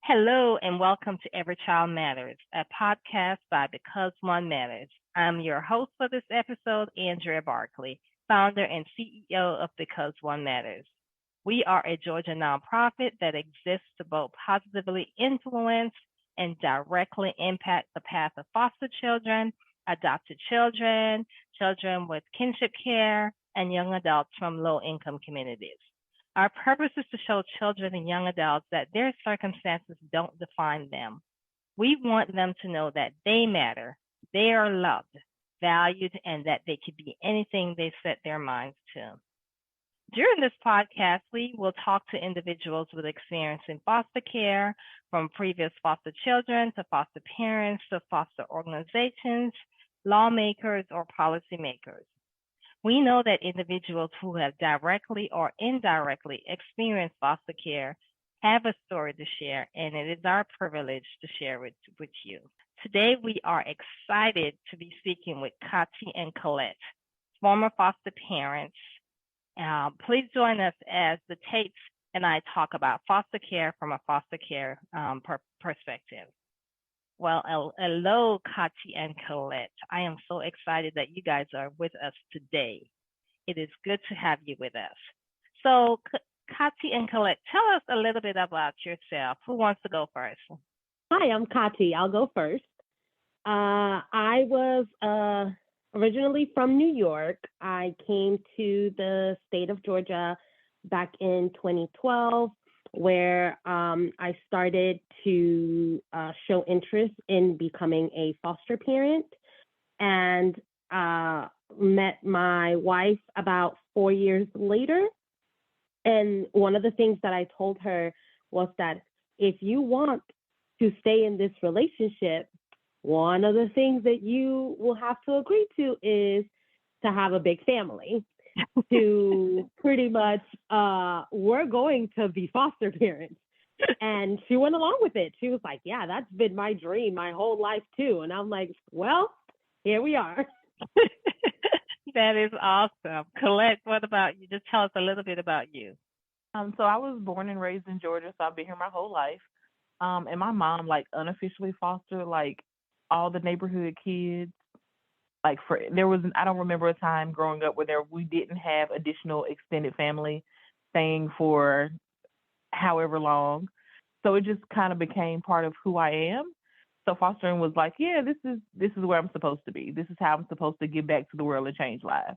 Hello and welcome to Every Child Matters, a podcast by Because One Matters. I'm your host for this episode, Andrea Barkley, founder and CEO of Because One Matters. We are a Georgia nonprofit that exists to both positively influence and directly impact the path of foster children, adopted children, children with kinship care, and young adults from low income communities. Our purpose is to show children and young adults that their circumstances don't define them. We want them to know that they matter, they are loved, valued, and that they can be anything they set their minds to. During this podcast, we will talk to individuals with experience in foster care, from previous foster children to foster parents to foster organizations, lawmakers, or policymakers. We know that individuals who have directly or indirectly experienced foster care have a story to share, and it is our privilege to share it with you. Today, we are excited to be speaking with Kati and Collette, former foster parents. Please join us as the Taits and I talk about foster care from a foster care perspective. Well, hello, Kati and Collette. I am so excited that you guys are with us today. It is good to have you with us. So, Kati and Collette, tell us a little bit about yourself. Who wants to go first? Hi, I'm Kati. I'll go first. I was originally from New York. I came to the state of Georgia back in 2012, where I started to show interest in becoming a foster parent, and met my wife about 4 years later. And one of the things that I told her was that if you want to stay in this relationship, one of the things that you will have to agree to is to have a big family. To pretty much, we're going to be foster parents. And she went along with it. She was like, yeah, that's been my dream my whole life too. And I'm like, well, here we are. That is awesome. Collette, what about you? Just tell us a little bit about you. So I was born and raised in Georgia, so I've been here my whole life. And my mom, unofficially fostered, all the neighborhood kids. I don't remember a time growing up where we didn't have additional extended family staying for however long. So it just kind of became part of who I am. So fostering was like, yeah, this is where I'm supposed to be. This is how I'm supposed to give back to the world and change lives.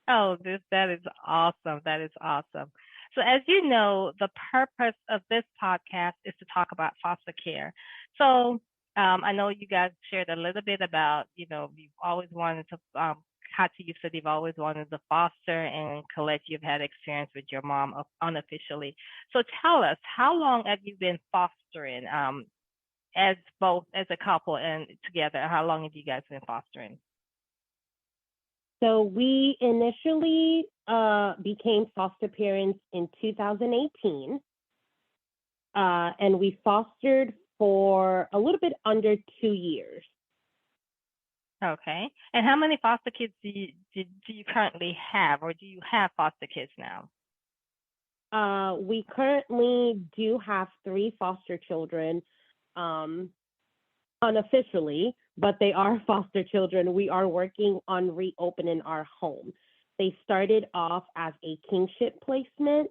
Oh, that is awesome. That is awesome. So as you know, the purpose of this podcast is to talk about foster care. So I know you guys shared a little bit about, you've always wanted to, Kati, you said you've always wanted to foster, and Collette, you've had experience with your mom unofficially. So tell us, how long have you been fostering as a couple and together? How long have you guys been fostering? So we initially became foster parents in 2018, and we fostered for a little bit under 2 years. Okay. And how many foster kids do you currently have, or do you have foster kids now? We currently do have 3 foster children, unofficially, but they are foster children. We are working on reopening our home. They started off as a kinship placement,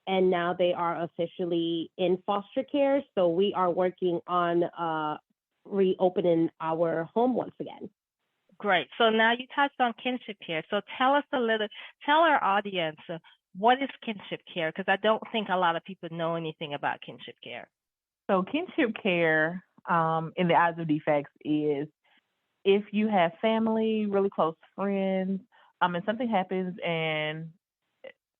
and now they are officially in foster care. So we are working on reopening our home once again. Great. So now you touched on kinship care. So tell our audience, what is kinship care? Because I don't think a lot of people know anything about kinship care. So kinship care, in the eyes of defects, is if you have family, really close friends, and something happens, and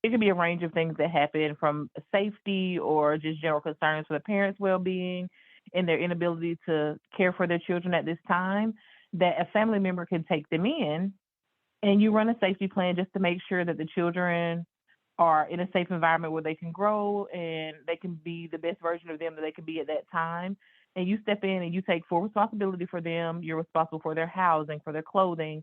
it can be a range of things that happen, from safety or just general concerns for the parents' well-being and their inability to care for their children at this time, that a family member can take them in, and you run a safety plan just to make sure that the children are in a safe environment where they can grow and they can be the best version of them that they can be at that time. And you step in and you take full responsibility for them. You're responsible for their housing, for their clothing,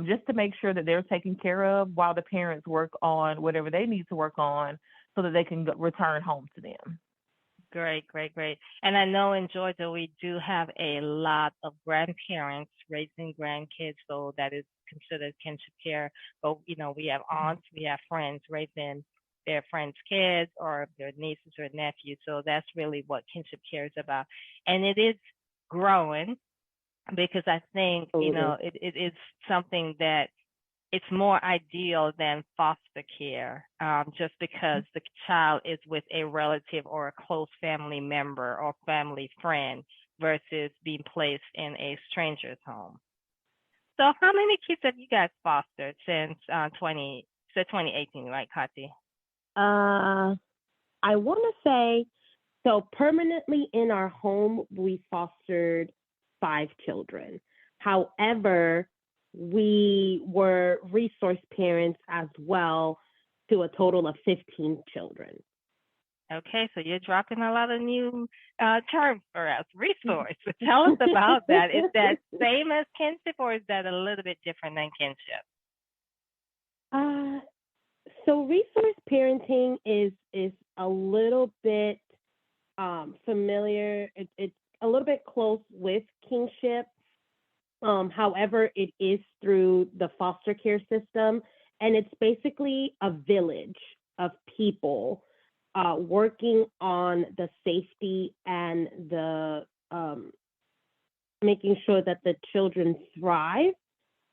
just to make sure that they're taken care of while the parents work on whatever they need to work on so that they can return home to them. Great, great, great. And I know in Georgia we do have a lot of grandparents raising grandkids, so that is considered kinship care. But we have aunts, we have friends raising their friends' kids or their nieces or nephews. So that's really what kinship care is about. And it is growing because I think, Absolutely. it is something that it's more ideal than foster care, just because the child is with a relative or a close family member or family friend versus being placed in a stranger's home. So, how many kids have you guys fostered since 2018, right, Kati? Uh, I want to say, so permanently in our home, we fostered 5 children. However, we were resource parents as well to a total of 15 children. Okay, so you're dropping a lot of new terms for us. Resource. So tell us about that. Is that same as kinship, or is that a little bit different than kinship? Uh, so resource parenting is a little bit familiar. It's a little bit close with kingship. However, it is through the foster care system, and it's basically a village of people working on the safety and the making sure that the children thrive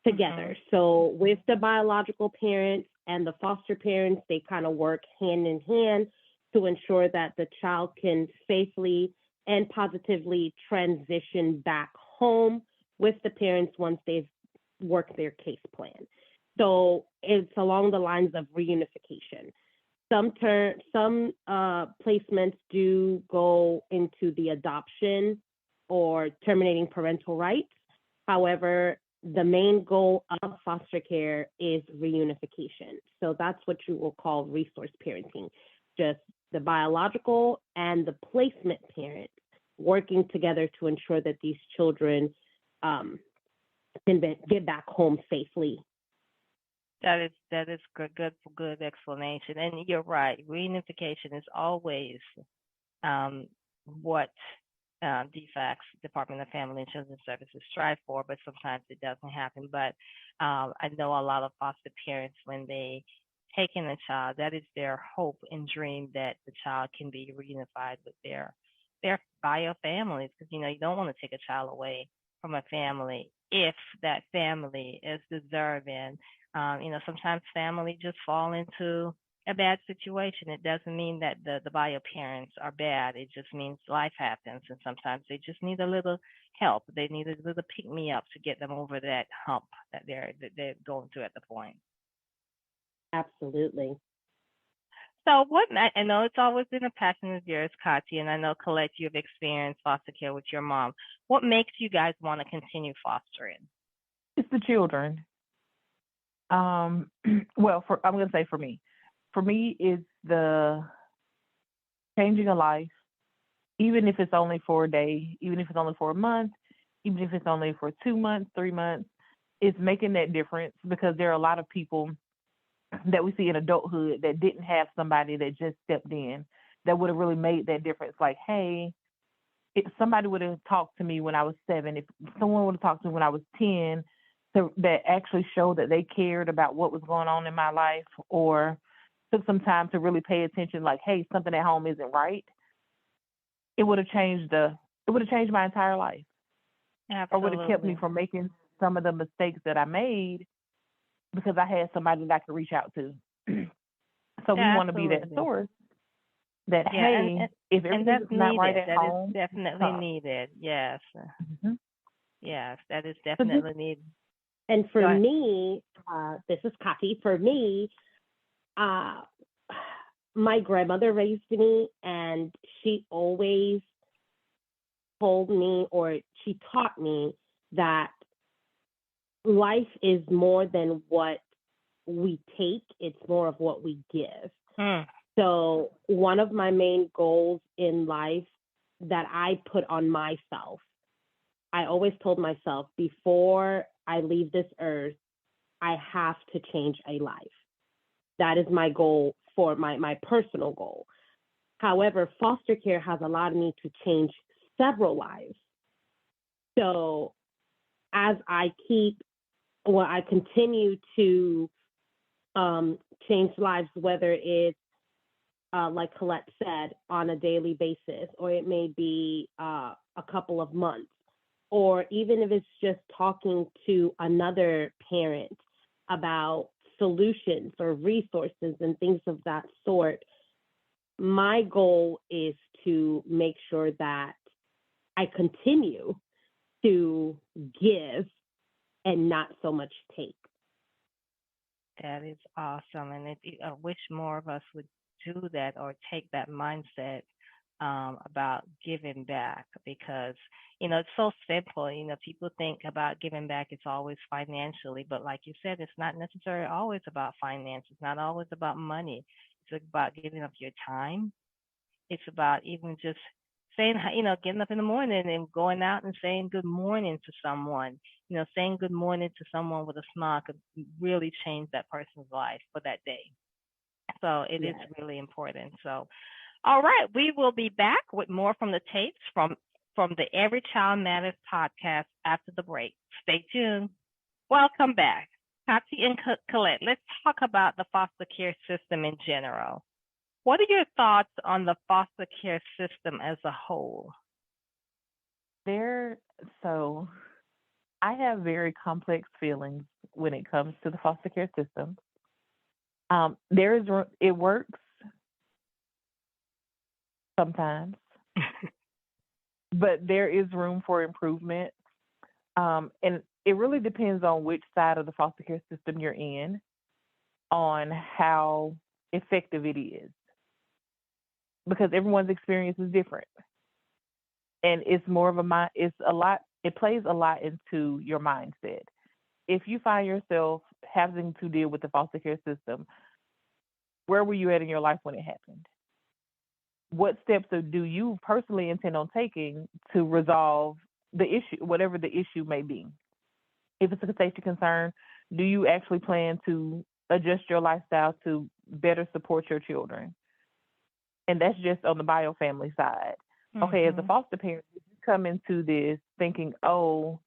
together. So with the biological parents and the foster parents, they kind of work hand in hand to ensure that the child can safely and positively transition back home with the parents once they've worked their case plan. So it's along the lines of reunification. Some placements do go into the adoption or terminating parental rights. However, the main goal of foster care is reunification. So that's what you will call resource parenting, just the biological and the placement parents working together to ensure that these children can get back home safely. That is good explanation, and you're right. Reunification is always um, what DFACS, Department of Family and Children's Services, strive for, but sometimes it doesn't happen. But I know a lot of foster parents, when they take in a child, that is their hope and dream that the child can be reunified with their bio families, because you don't want to take a child away from a family if that family is deserving. Sometimes family just fall into a bad situation. It doesn't mean that the bio parents are bad. It just means life happens, and sometimes they just need a little help. They need a little pick me up to get them over that hump that they're going through at the point. Absolutely. So, I know it's always been a passion of yours, Kati, and I know Collette, you've experienced foster care with your mom. What makes you guys want to continue fostering? It's the children. Um, well, I'm gonna say for me, it's the changing a life, even if it's only for a day, even if it's only for a month, even if it's only for 2 months, 3 months. It's making that difference because there are a lot of people that we see in adulthood that didn't have somebody that just stepped in that would have really made that difference. Like, hey, if somebody would have talked to me when I was 7, if someone would have talked to me when I was 10, that actually showed that they cared about what was going on in my life, or took some time to really pay attention, like, hey, something at home isn't right, it would have changed my entire life, or would have kept me Absolutely. from making some of the mistakes that I made because I had somebody that I could reach out to. So we Yeah, want to be that absolutely. source that, Yeah, and hey, and if and everything that's is not right needed. at That is home, definitely talk. needed. Yes. Hmm. Yes, that is So this, definitely needed. and Go for ahead. me, this is Kati. For me, uh, my grandmother raised me, and she always told me, or she taught me, that life is more than what we take, it's more of what we give. Hmm. So, one of my main goals in life that I put on myself, I always told myself, before I leave this earth, I have to change a life. That is my goal, for my personal goal. However, foster care has allowed me to change several lives. So as I continue to change lives, whether it's like Collette said, on a daily basis, or it may be a couple of months, or even if it's just talking to another parent about solutions or resources and things of that sort. My goal is to make sure that I continue to give and not so much take. That is awesome. And I wish more of us would do that or take that mindset about giving back because, it's so simple. People think about giving back, it's always financially, but like you said, it's not necessarily always about finance. It's not always about money. It's about giving up your time. It's about even just saying, getting up in the morning and going out and saying good morning to someone. Saying good morning to someone with a smile could really change that person's life for that day. So it is really important. So, all right, we will be back with more from the Taits from the Every Child Matters podcast after the break. Stay tuned. Welcome back. Kati and Collette, let's talk about the foster care system in general. What are your thoughts on the foster care system as a whole? So I have very complex feelings when it comes to the foster care system. It works sometimes, but there is room for improvement. And it really depends on which side of the foster care system you're in, on how effective it is. Because everyone's experience is different. And it's more of it plays a lot into your mindset. If you find yourself having to deal with the foster care system, where were you at in your life when it happened? What steps do you personally intend on taking to resolve the issue, whatever the issue may be? If it's a safety concern, do you actually plan to adjust your lifestyle to better support your children? And that's just on the bio family side. Mm-hmm. Okay, as a foster parent, you come into this thinking, oh,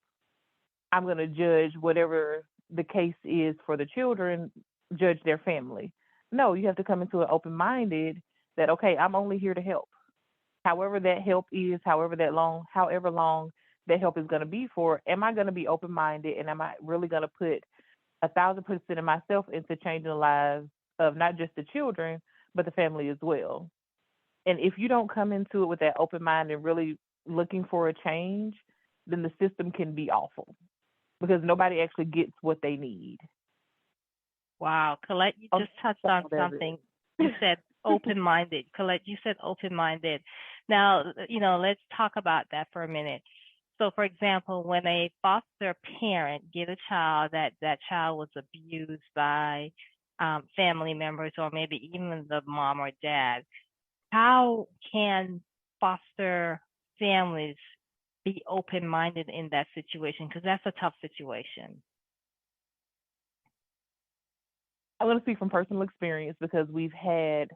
I'm going to judge whatever the case is for the children, judge their family. No, you have to come into it open-minded that, okay, I'm only here to help. However that help is, however long that help is going to be for, am I going to be open-minded, and am I really going to put 1,000% of myself into changing the lives of not just the children, but the family as well? And if you don't come into it with that open mind and really looking for a change, then the system can be awful because nobody actually gets what they need. Wow. Collette, you just touched on something. You said open-minded. Collette, you said open-minded. Now, let's talk about that for a minute. So, for example, when a foster parent get a child that child was abused by family members or maybe even the mom or dad, how can foster families be open-minded in that situation? Because that's a tough situation. I'm going to speak from personal experience because we've had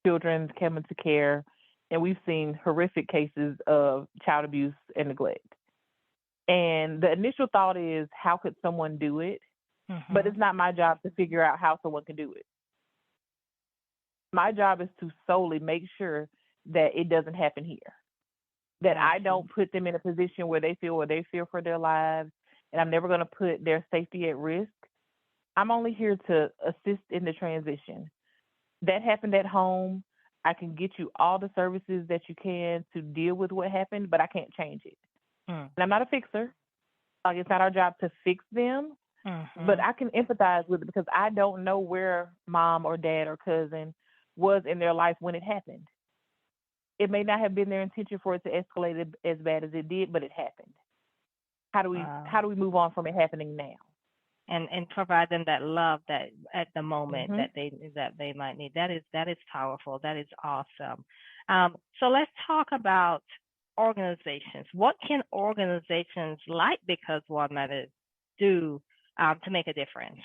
children come into care and we've seen horrific cases of child abuse and neglect. And the initial thought is, how could someone do it? Mm-hmm. But it's not my job to figure out how someone can do it. My job is to solely make sure that it doesn't happen here, that I don't put them in a position where they fear for their lives, and I'm never going to put their safety at risk. I'm only here to assist in the transition. That happened at home. I can get you all the services that you can to deal with what happened, but I can't change it. And I'm not a fixer. Like, it's not our job to fix them, but I can empathize with it because I don't know where mom or dad or cousin was in their life when it happened. It may not have been their intention for it to escalate as bad as it did, but it happened. How do we move on from it happening now? And provide them that love that at the moment that they might need. That is powerful. That is awesome. So let's talk about organizations. What can organizations like Because One Matters do to make a difference?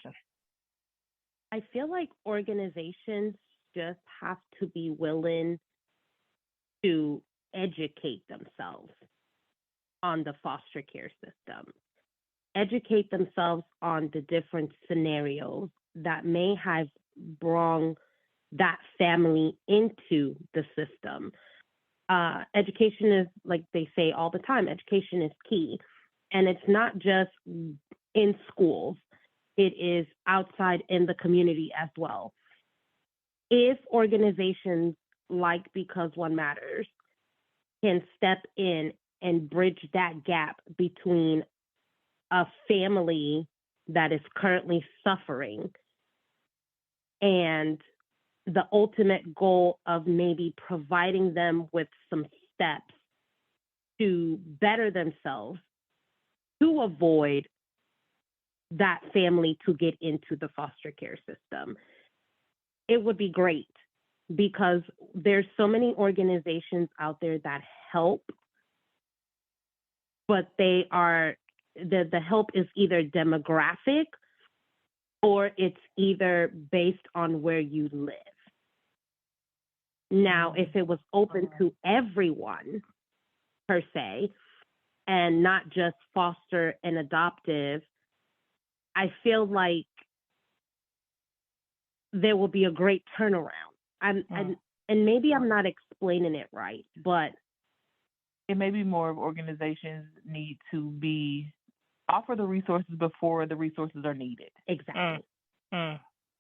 I feel like organizations just have to be willing to educate themselves on the foster care system, educate themselves on the different scenarios that may have brought that family into the system. Education is, like they say all the time, education is key. And it's not just in schools, it is outside in the community as well. If organizations like Because One Matters can step in and bridge that gap between a family that is currently suffering and the ultimate goal of maybe providing them with some steps to better themselves, to avoid that family to get into the foster care system, it would be great, because there's so many organizations out there that help, but the help is either demographic or it's either based on where you live. Now, if it was open to everyone, per se, and not just foster and adoptive, I feel like there will be a great turnaround. And maybe I'm not explaining it right, but it may be more of organizations need to offer the resources before the resources are needed. Exactly.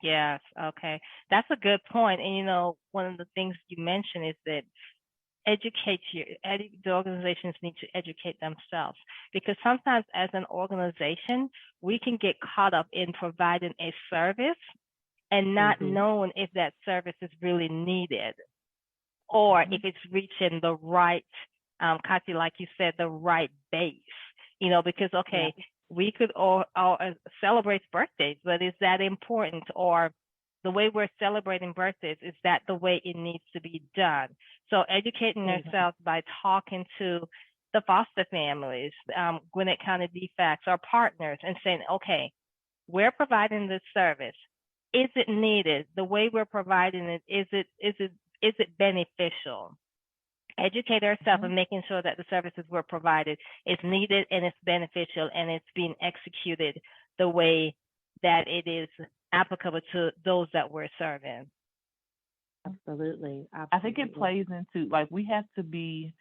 Yes. Okay. That's a good point. And, one of the things you mentioned is that the organizations need to educate themselves, because sometimes as an organization, we can get caught up in providing a service and not knowing if that service is really needed, or if it's reaching the right, Kati, like you said, the right base, because, we could all celebrate birthdays, but is that important? Or the way we're celebrating birthdays, is that the way it needs to be done? So educating ourselves by talking to the foster families, Gwinnett County DFACS, our partners, and saying, okay, we're providing this service. Is it needed? The way we're providing it, is it beneficial? Educate ourselves and making sure that the services we're provided is needed and it's beneficial and it's being executed the way that it is applicable to those that we're serving. Absolutely. I think it plays into, we have to be,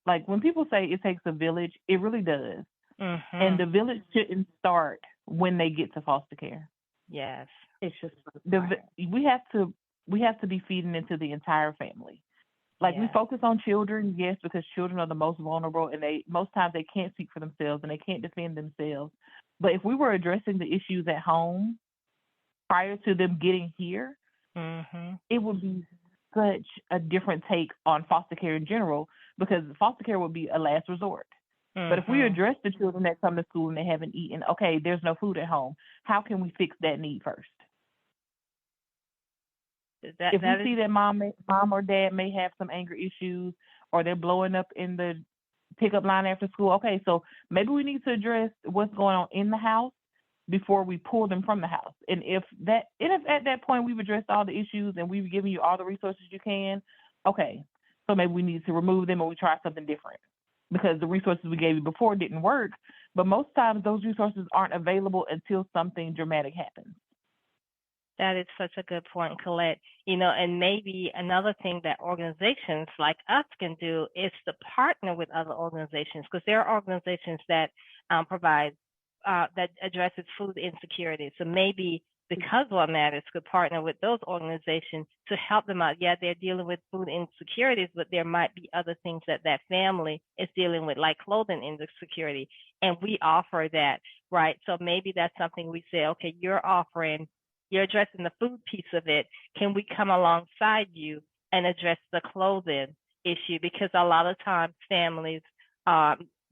when people say it takes a village, it really does. And the village shouldn't start when they get to foster care. Yes. It's just we have to be feeding into the entire family. We focus on children, yes, because children are the most vulnerable, and most times they can't speak for themselves and they can't defend themselves. But if we were addressing the issues at home prior to them getting here, it would be such a different take on foster care in general, because foster care would be a last resort. But if we address the children that come to school and they haven't eaten, okay, there's no food at home, how can we fix that need first? If we see that mom or dad may have some anger issues, or they're blowing up in the pickup line after school, okay, so maybe we need to address what's going on in the house before we pull them from the house. And if at that point we've addressed all the issues and we've given you all the resources you can, okay, so maybe we need to remove them or we try something different, because the resources we gave you before didn't work. But most times those resources aren't available until something dramatic happens. That is such a good point, Collette. And maybe another thing that organizations like us can do is to partner with other organizations, because there are organizations that provide, that addresses food insecurity. So maybe Because One Matters could partner with those organizations to help them out. Yeah, they're dealing with food insecurities, but there might be other things that family is dealing with, like clothing insecurity, and we offer that, right? So maybe that's something we say, okay, you're addressing the food piece of it. Can we come alongside you and address the clothing issue? Because a lot of times families,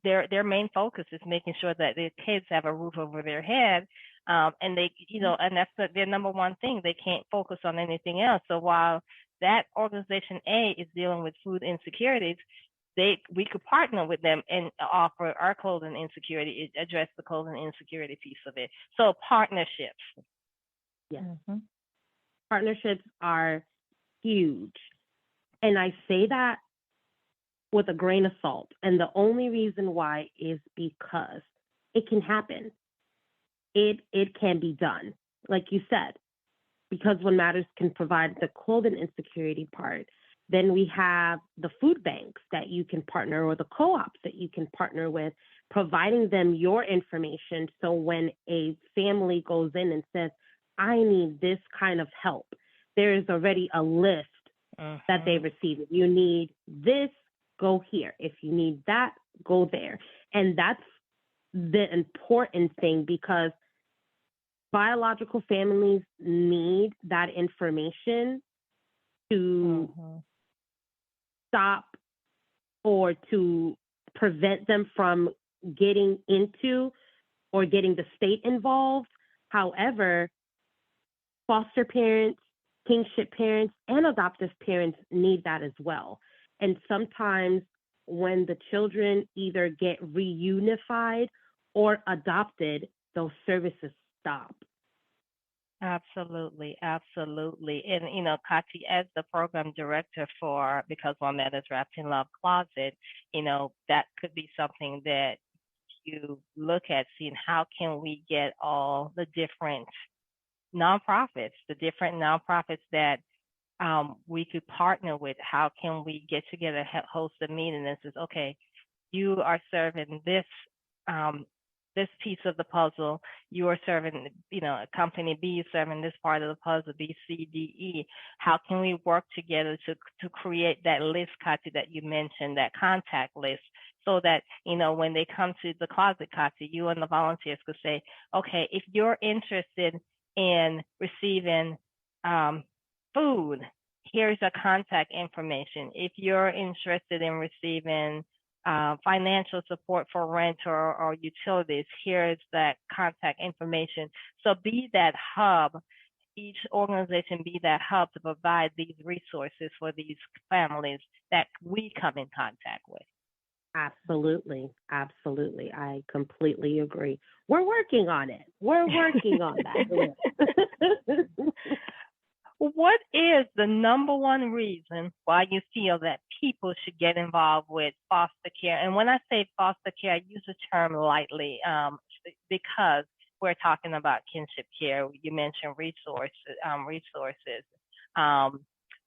their main focus is making sure that their kids have a roof over their head. And they, and that's their number one thing. They can't focus on anything else. So while that organization A is dealing with food insecurities, we could partner with them and offer our clothing insecurity, address the clothing insecurity piece of it. So partnerships. Yes. Partnerships are huge. And I say that with a grain of salt. And the only reason why is because it can happen. It can be done, like you said, because One Matters can provide the clothing insecurity part. Then we have the food banks that you can partner, or the co-ops that you can partner with, providing them your information. So when a family goes in and says, I need this kind of help, there is already a list that they receive. If you need this, go here. If you need that, go there. And that's the important thing, because biological families need that information to stop or to prevent them from getting into or getting the state involved. However, foster parents, kingship parents, and adoptive parents need that as well. And sometimes when the children either get reunified or adopted, those services stop. Absolutely, absolutely. And, Kati, as the program director for Because One Matters Wrapped in Love Closet, that could be something that you look at, seeing how can we get all the different nonprofits that we could partner with. How can we get together, host a meeting and says, okay, you are serving this piece of the puzzle, you are serving, company B is serving this part of the puzzle, B, C, D, E. How can we work together to create that list, Kati, that you mentioned, that contact list, so that, when they come to the closet, Kati, you and the volunteers could say, okay, if you're interested in receiving food, here's a contact information. If you're interested in receiving financial support for rent or utilities, here's that contact information. So be that hub, each organization be that hub to provide these resources for these families that we come in contact with. Absolutely. Absolutely. I completely agree. We're working on it. We're working on that. What is the number one reason why you feel that people should get involved with foster care? And when I say foster care, I use the term lightly because we're talking about kinship care. You mentioned resources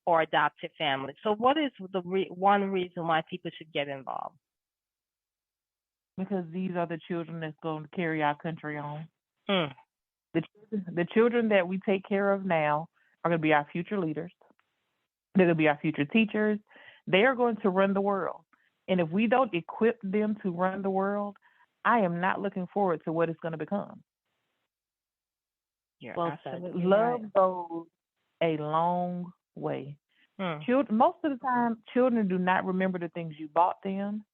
for adopted families. So what is the one reason why people should get involved? Because these are the children that's going to carry our country on. Mm. The children that we take care of now are going to be our future leaders. They're going to be our future teachers. They are going to run the world. And if we don't equip them to run the world, I am not looking forward to what it's going to become. You're absolutely love right. goes a long way. Mm. Most of the time, children do not remember the things you bought them.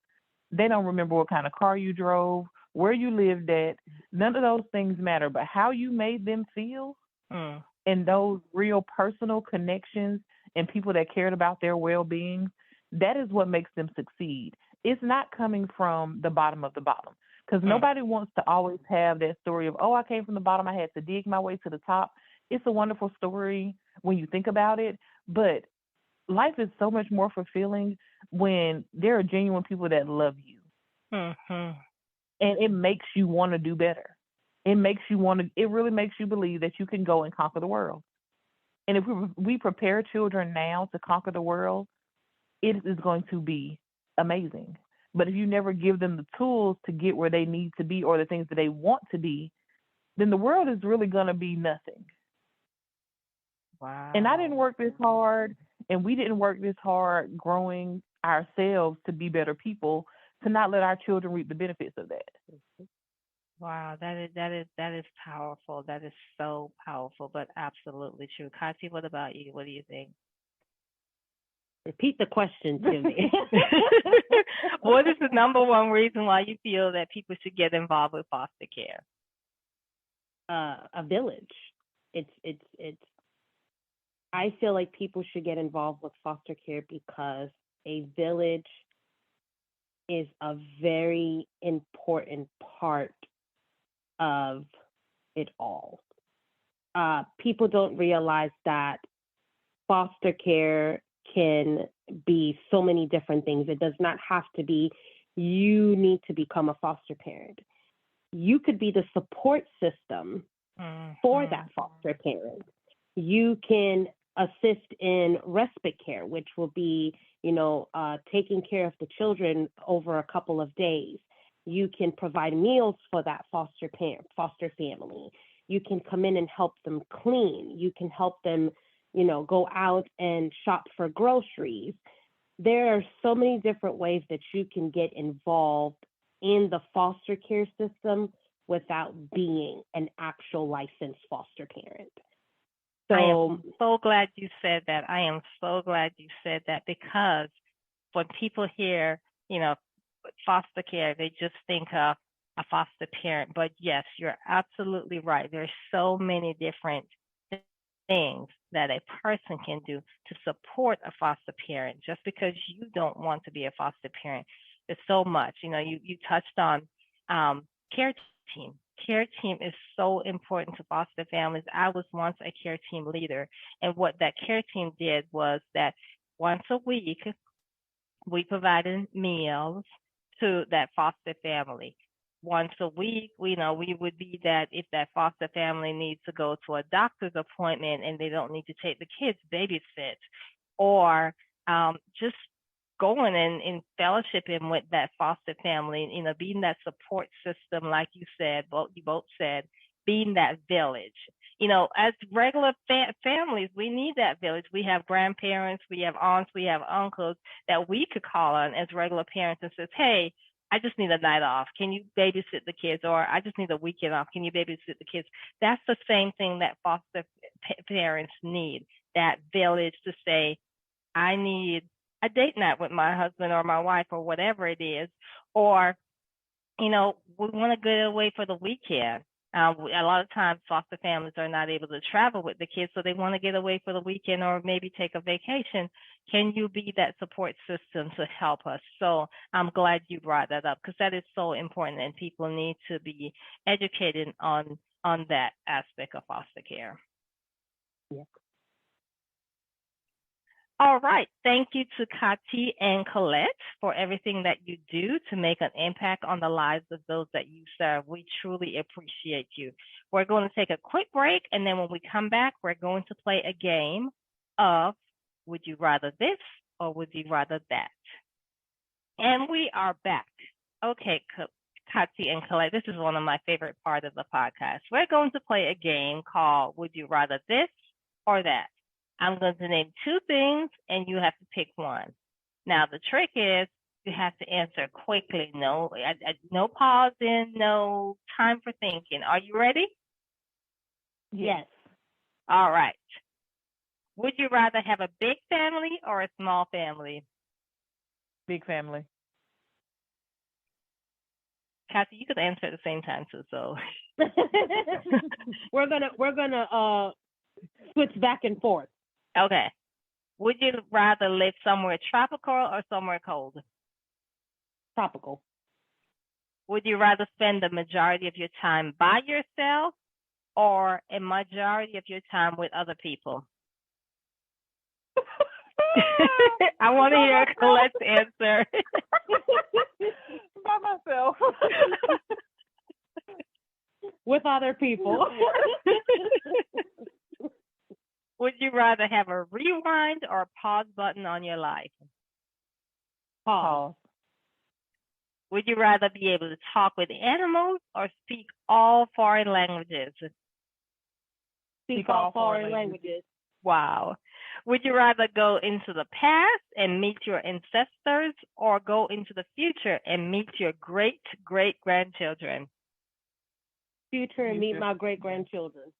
They don't remember what kind of car you drove, where you lived at. None of those things matter. But how you made them feel and those real personal connections and people that cared about their well-being, that is what makes them succeed. It's not coming from the bottom of the bottom, because nobody wants to always have that story of, oh, I came from the bottom, I had to dig my way to the top. It's a wonderful story when you think about it, but life is so much more fulfilling when there are genuine people that love you. Mm-hmm. And it makes you want to do better. It really makes you believe that you can go and conquer the world. And if we prepare children now to conquer the world, it is going to be amazing. But if you never give them the tools to get where they need to be or the things that they want to be, then the world is really going to be nothing. Wow. And I didn't work this hard, and we didn't work this hard growing ourselves to be better people, to not let our children reap the benefits of that. Wow, that is powerful. That is so powerful, but absolutely true. Kati, what about you? What do you think? Repeat the question to me. What is the number one reason why you feel that people should get involved with foster care? A village. It's. I feel like people should get involved with foster care because a village is a very important part of it all. People don't realize that foster care can be so many different things. It does not have to be you need to become a foster parent. You could be the support system for that foster parent. You can assist in respite care, which will be, taking care of the children over a couple of days. You can provide meals for that foster family. You can come in and help them clean. You can help them, go out and shop for groceries. There are so many different ways that you can get involved in the foster care system without being an actual licensed foster parent. So, I am so glad you said that. I am so glad you said that, because when people hear, foster care, they just think of a foster parent. But yes, you're absolutely right. There's so many different things that a person can do to support a foster parent. Just because you don't want to be a foster parent, there's so much. You touched on care team. Care team is so important to foster families. I was once a care team leader, and what that care team did was that once a week, we provided meals to that foster family. Once a week, we would be that if that foster family needs to go to a doctor's appointment and they don't need to take the kids, babysit, or just going and fellowshipping with that foster family, being that support system, like you both said, being that village. As regular families, we need that village. We have grandparents, we have aunts, we have uncles that we could call on as regular parents and says, hey, I just need a night off. Can you babysit the kids? Or I just need a weekend off. Can you babysit the kids? That's the same thing that foster parents need, that village to say, I need a date night with my husband or my wife or whatever it is. Or, we want to get away for the weekend. A lot of times foster families are not able to travel with the kids, so they want to get away for the weekend or maybe take a vacation. Can you be that support system to help us? So I'm glad you brought that up, because that is so important, and people need to be educated on that aspect of foster care. Yeah. All right. Thank you to Kati and Collette for everything that you do to make an impact on the lives of those that you serve. We truly appreciate you. We're going to take a quick break, and then when we come back, we're going to play a game of would you rather this or would you rather that? And we are back. Okay, Kati and Collette, this is one of my favorite parts of the podcast. We're going to play a game called Would You Rather This or That? I'm going to name two things, and you have to pick one. Now, the trick is you have to answer quickly. No pausing, no time for thinking. Are you ready? Yes. All right. Would you rather have a big family or a small family? Big family. Kathy, you could answer at the same time too. So we're gonna switch back and forth. Okay. Would you rather live somewhere tropical or somewhere cold? Tropical. Would you rather spend the majority of your time by yourself or a majority of your time with other people? I want to hear Colette's answer. By myself. With other people. Would you rather have a rewind or a pause button on your life? Pause. Would you rather be able to talk with animals or speak all foreign languages? Speak all foreign languages. Wow. Would you rather go into the past and meet your ancestors or go into the future and meet your great-great-grandchildren? Future and meet my great-grandchildren.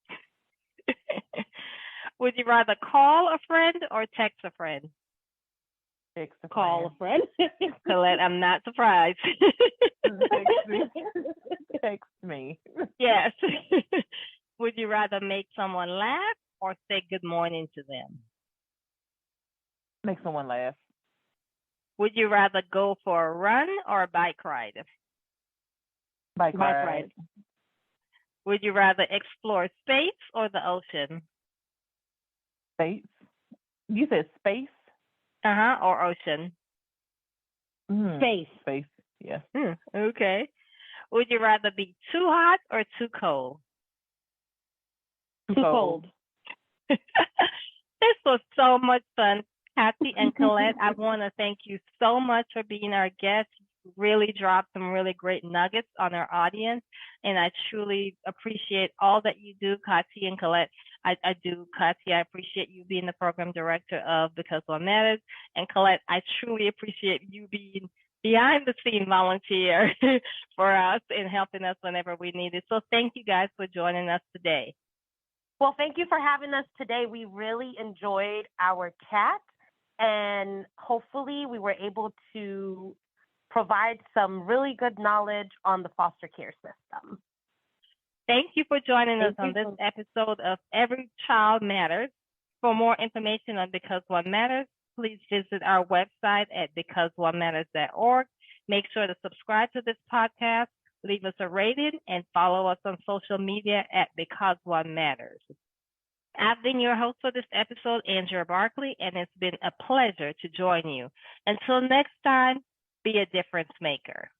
Would you rather call a friend or text a friend? Text a friend. Call a friend. Colette, I'm not surprised. Text me. Yes. Would you rather make someone laugh or say good morning to them? Make someone laugh. Would you rather go for a run or a bike ride? Bike ride. Would you rather explore space or the ocean? Space. You said space? Or ocean. Space. Space. Yeah. Okay. Would you rather be too hot or too cold? Too cold. This was so much fun. Kati and Collette, I want to thank you so much for being our guest. You really dropped some really great nuggets on our audience, and I truly appreciate all that you do, Kati and Collette. I do, Kati. I appreciate you being the program director of Because One Matters, and Collette, I truly appreciate you being behind the scene volunteer for us and helping us whenever we need it. So thank you guys for joining us today. Well, thank you for having us today. We really enjoyed our chat, and hopefully we were able to provide some really good knowledge on the foster care system. Thank you for joining us on this episode of Every Child Matters. For more information on Because One Matters, please visit our website at becauseonematters.org. Make sure to subscribe to this podcast, leave us a rating, and follow us on social media at Because One Matters. I've been your host for this episode, Andrea Barkley, and it's been a pleasure to join you. Until next time, be a difference maker.